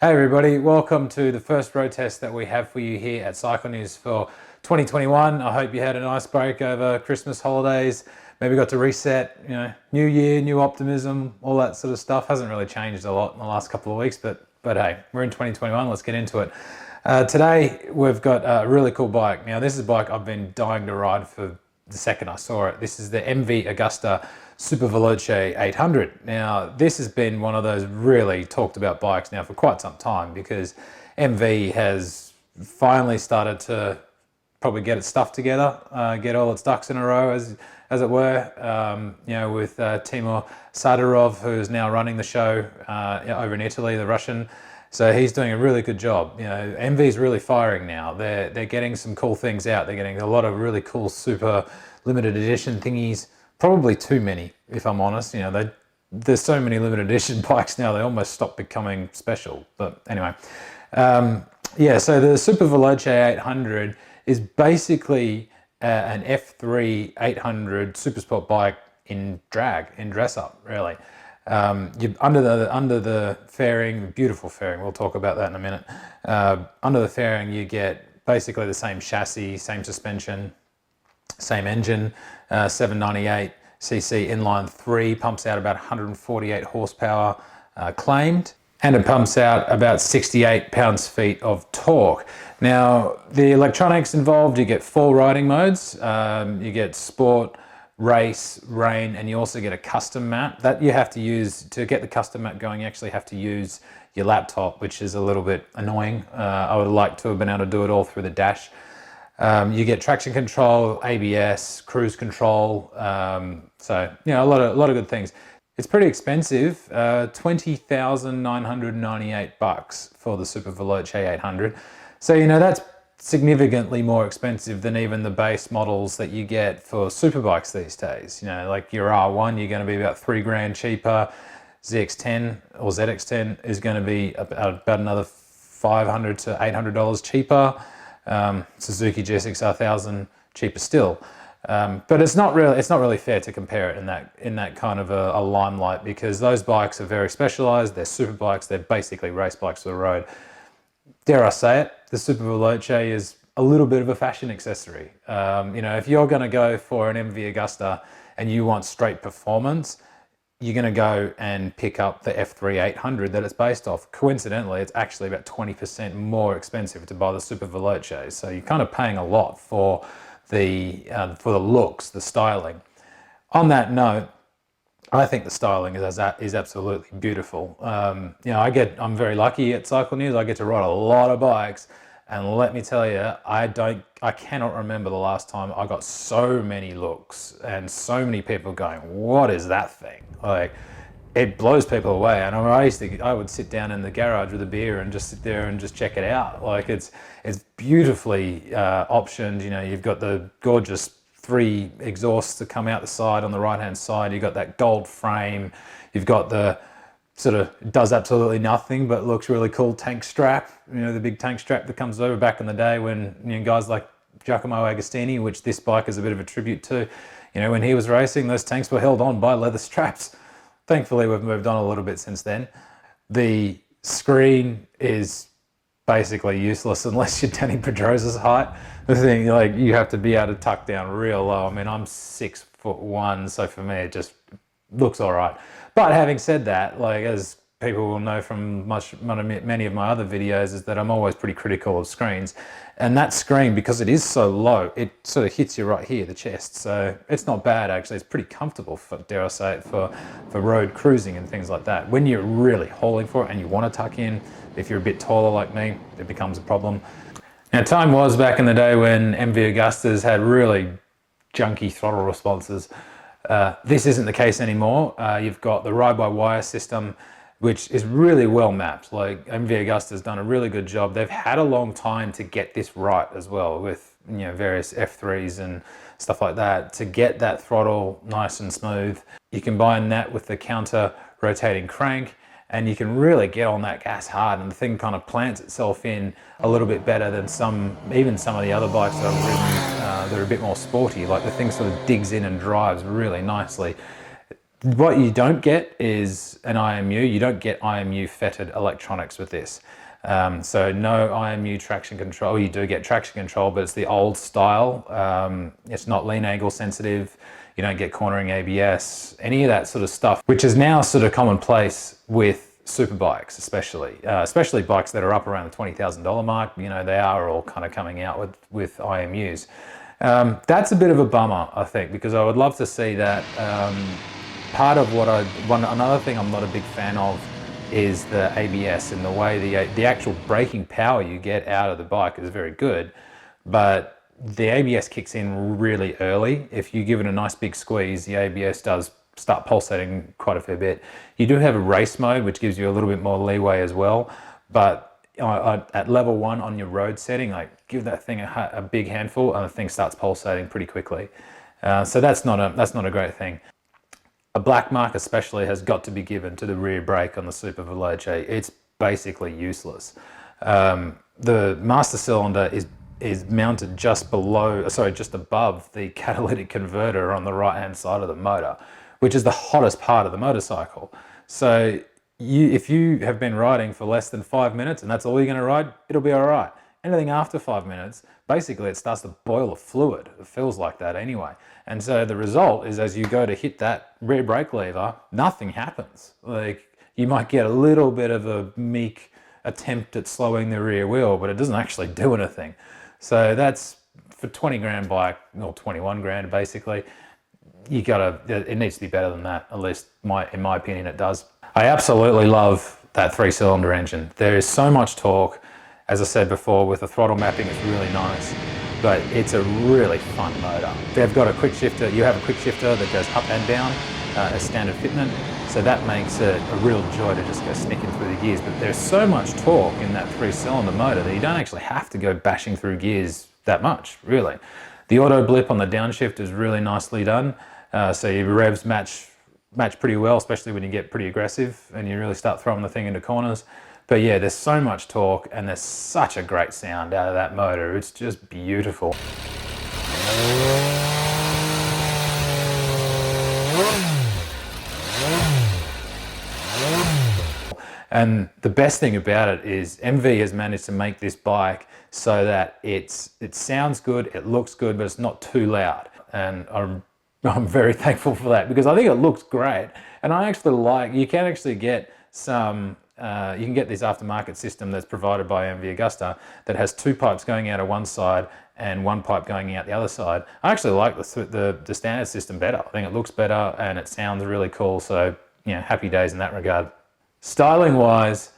Hey everybody, welcome to the first road test that we have for you here at Cycle News for 2021. I hope you had a nice break over Christmas holidays, maybe got to reset, new year, new optimism, all that sort of stuff. Hasn't really changed a lot in the last couple of weeks, but hey, we're in 2021, let's get into it. Today we've got a really cool bike. Now this is a bike I've been dying to ride for the second I saw it. This is the MV Agusta Superveloce 800. Now this has been one of those really talked about bikes now for quite some time because MV has finally started to probably get its stuff together, get all its ducks in a row as it were, with Timur Sardarov, who's now running the show over in Italy, the Russian. So he's doing a really good job. MV's really firing now. They're getting some cool things out. They're getting a lot of really cool super limited edition thingies. Probably too many, if I'm honest. There's so many limited edition bikes now, they almost stop becoming special. But anyway, so the Superveloce 800 is basically an F3 800 Supersport bike in drag, in dress up, really. Under the fairing, beautiful fairing, we'll talk about that in a minute. Under the fairing you get basically the same chassis, same suspension, same engine, 798cc inline 3, pumps out about 148 horsepower claimed, and it pumps out about 68 pounds-feet of torque. Now the electronics involved, you get 4 riding modes. You get sport, race, rain, and you also get a custom map that you have to use. To get the custom map going, you actually have to use your laptop, which is a little bit annoying. I would like to have been able to do it all through the dash. You get traction control, ABS, cruise control, so a lot of good things. It's pretty expensive, $20,998 for the Superveloce 800. So that's significantly more expensive than even the base models that you get for superbikes these days. Like your R1, you're going to be about $3,000 cheaper. ZX10 or ZX10 is going to be about another $500 to $800 cheaper. Suzuki GSX-R 1000 cheaper still, but it's not really fair to compare it in that kind of a limelight, because those bikes are very specialized. They're super bikes. They're basically race bikes for the road. Dare I say it, the Superveloce is a little bit of a fashion accessory. If you're going to go for an MV Agusta and you want straight performance, you're going to go and pick up the F3 800 that it's based off. Coincidentally, it's actually about 20% more expensive to buy the Superveloce. So you're kind of paying a lot for the looks, the styling. On that note, I think the styling is absolutely beautiful. I'm very lucky at Cycle News. I get to ride a lot of bikes. And let me tell you, I cannot remember the last time I got so many looks and so many people going, what is that thing? Like, it blows people away. And I would sit down in the garage with a beer and just sit there and just check it out. Like, it's beautifully optioned. You've got the gorgeous 3 exhausts that come out the side on the right-hand side. You've got that gold frame. You've got the sort of does absolutely nothing but looks really cool tank strap, the big tank strap that comes over back in the day when guys like Giacomo Agostini, which this bike is a bit of a tribute to, when he was racing, those tanks were held on by leather straps. Thankfully we've moved on a little bit since then. The screen is basically useless unless you're Danny Pedrosa's height. The thing, you have to be able to tuck down real low. I mean, I'm 6'1", so for me it just looks all right. But having said that, as people will know from many of my other videos, is that I'm always pretty critical of screens. And that screen, because it is so low, it sort of hits you right here, the chest. So it's not bad, actually. It's pretty comfortable, dare I say it, for road cruising and things like that. When you're really hauling for it and you want to tuck in, if you're a bit taller like me, it becomes a problem. Now, time was back in the day when MV Agustas had really junky throttle responses. This isn't the case anymore. You've got the ride-by-wire system, which is really well mapped. MV Agusta's done a really good job. They've had a long time to get this right as well, with various F3s and stuff like that, to get that throttle nice and smooth. You combine that with the counter rotating crank, and you can really get on that gas hard, and the thing kind of plants itself in a little bit better than even some of the other bikes that I've ridden that are a bit more sporty. The thing sort of digs in and drives really nicely. What you don't get is an IMU. You don't get IMU fettered electronics with this. So no IMU traction control. You do get traction control, but it's the old style. It's not lean angle sensitive. You don't get cornering ABS, any of that sort of stuff, which is now sort of commonplace with super bikes, especially bikes that are up around the $20,000 mark. You know, they are all kind of coming out with IMUs. That's a bit of a bummer, I think, because I would love to see that. Part of another thing I'm not a big fan of is the ABS, and the way the actual braking power you get out of the bike is very good, but the ABS kicks in really early. If you give it a nice big squeeze, the ABS does start pulsating quite a fair bit. You do have a race mode, which gives you a little bit more leeway as well, but at level 1 on your road setting, like give that thing a big handful and the thing starts pulsating pretty quickly. So that's not a great thing. A black mark especially has got to be given to the rear brake on the Superveloce. It's basically useless. The master cylinder is mounted just above the catalytic converter on the right hand side of the motor, which is the hottest part of the motorcycle. So if you have been riding for less than 5 minutes and that's all you're going to ride, it'll be all right. Anything after 5 minutes, basically it starts to boil the fluid. It feels like that anyway. And so the result is, as you go to hit that rear brake lever, nothing happens. Like, you might get a little bit of a meek attempt at slowing the rear wheel, but it doesn't actually do anything. So that's, for 20 grand bike, or 21 grand basically, it needs to be better than that. At least in my opinion, it does. I absolutely love that 3-cylinder engine. There is so much torque. As I said before, with the throttle mapping, it's really nice, but it's a really fun motor. They've got a quick shifter. You have a quick shifter that goes up and down as standard fitment, so that makes it a real joy to just go snicking through the gears. But there's so much torque in that 3-cylinder motor that you don't actually have to go bashing through gears that much, really. The auto blip on the downshift is really nicely done, so your revs match pretty well, especially when you get pretty aggressive and you really start throwing the thing into corners. But yeah, there's so much torque and there's such a great sound out of that motor. It's just beautiful. And the best thing about it is MV has managed to make this bike so that it sounds good, it looks good, but it's not too loud. And I'm very thankful for that, because I think it looks great. And I actually you can actually get some, you can get this aftermarket system that's provided by MV Agusta that has 2 pipes going out of one side and 1 pipe going out the other side. I actually like the standard system better. I think it looks better and it sounds really cool. So, you know, happy days in that regard. Styling wise,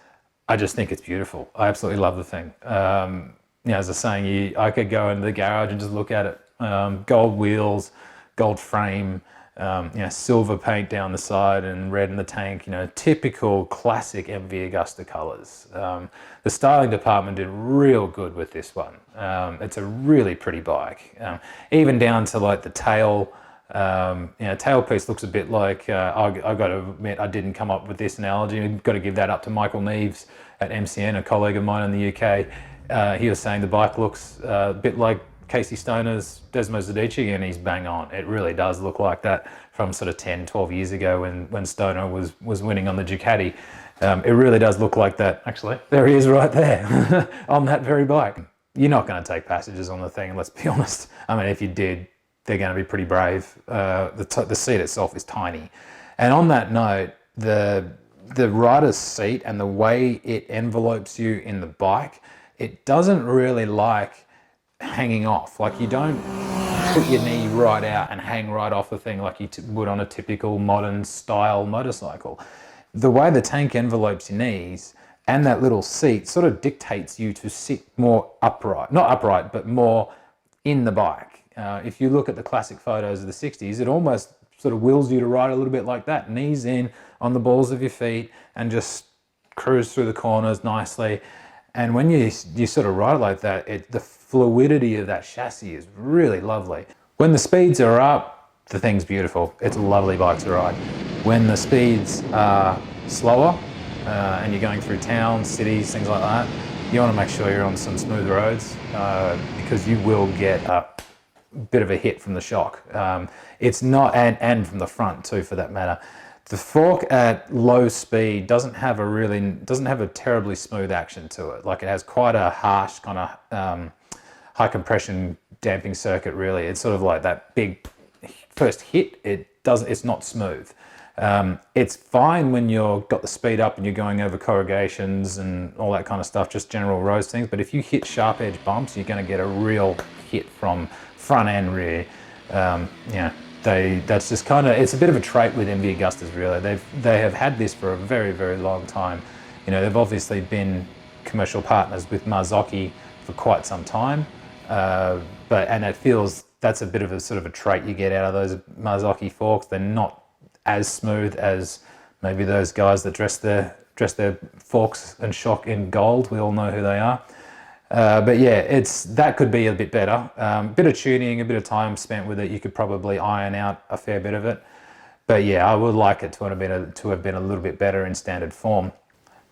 I just think it's beautiful. I absolutely love the thing. You know, as I was saying, I could go into the garage and just look at it. Gold wheels, gold frame, you know, silver paint down the side and red in the tank, you know, typical classic MV Agusta colors. The styling department did real good with this one. It's a really pretty bike. Even down to like the tail, you know, tailpiece looks a bit like, I got to admit, I didn't come up with this analogy. I've got to give that up to Michael Neves at MCN, a colleague of mine in the UK. He was saying the bike looks a bit like Casey Stoner's Desmo Zadici, and he's bang on. It really does look like that from sort of 10, 12 years ago when Stoner was winning on the Ducati. It really does look like that. Actually, there he is right there on that very bike. You're not going to take passengers on the thing, let's be honest. I mean, if you did, they're going to be pretty brave. The seat itself is tiny. And on that note, the rider's seat and the way it envelopes you in the bike, it doesn't really like hanging off. Like, you don't put your knee right out and hang right off the thing like you would on a typical modern style motorcycle. The way the tank envelopes your knees and that little seat sort of dictates you to sit more upright, not upright, but more in the bike. If you look at the classic photos of the 60s, it almost sort of wills you to ride a little bit like that, knees in on the balls of your feet and just cruise through the corners nicely. And when you sort of ride like that, the fluidity of that chassis is really lovely. When the speeds are up, the thing's beautiful. It's a lovely bike to ride. When the speeds are slower and you're going through towns, cities, things like that, you want to make sure you're on some smooth roads because you will get bit of a hit from the shock. It's not, and from the front too, for that matter. The fork at low speed doesn't have a terribly smooth action to it. Like, it has quite a harsh kind of high compression damping circuit. Really, it's sort of like that big first hit. It's not smooth. It's fine when you've got the speed up and you're going over corrugations and all that kind of stuff, just general road things. But if you hit sharp edge bumps, you're going to get a real hit from front and rear. That's just kind of, it's a bit of a trait with MV Agustas, really. They have had this for a very, very long time. You know, they've obviously been commercial partners with Marzocchi for quite some time, and it feels that's a bit of a sort of a trait you get out of those Marzocchi forks. They're not as smooth as maybe those guys that dress their forks and shock in gold. We all know who they are. But yeah, that could be a bit better. Bit of tuning, a bit of time spent with it. You could probably iron out a fair bit of it. But yeah, I would like it to have been a little bit better in standard form.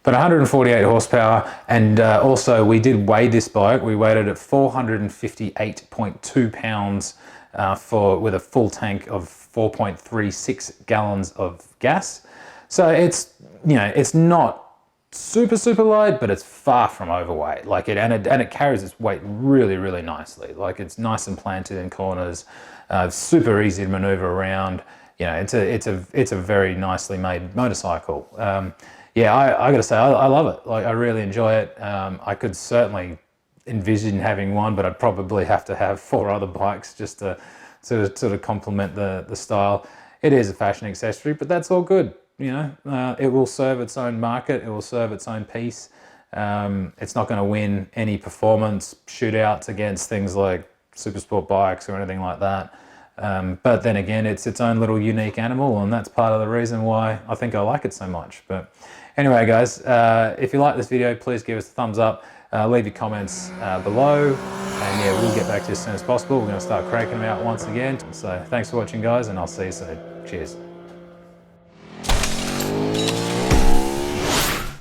But 148 horsepower, and also we did weigh this bike. We weighed it at 458.2 pounds with a full tank of 4.36 gallons of gas. So it's not super light, but it's far from overweight. Like it carries its weight really, really nicely. Like, it's nice and planted in corners, super easy to maneuver around. You know, it's a very nicely made motorcycle. Yeah, I gotta say, I love it. Like, I really enjoy it. I could certainly envision having one, but I'd probably have to have 4 other bikes just to sort of complement the style. It is a fashion accessory, but that's all good. You know, it will serve its own market. It will serve its own piece. It's not going to win any performance shootouts against things like super sport bikes or anything like that. But then again, it's its own little unique animal, and that's part of the reason why I think I like it so much. But anyway, guys, if you like this video, please give us a thumbs up. Leave your comments below, and yeah, we'll get back to you as soon as possible. We're going to start cranking them out once again. So thanks for watching, guys, and I'll see you soon. Cheers.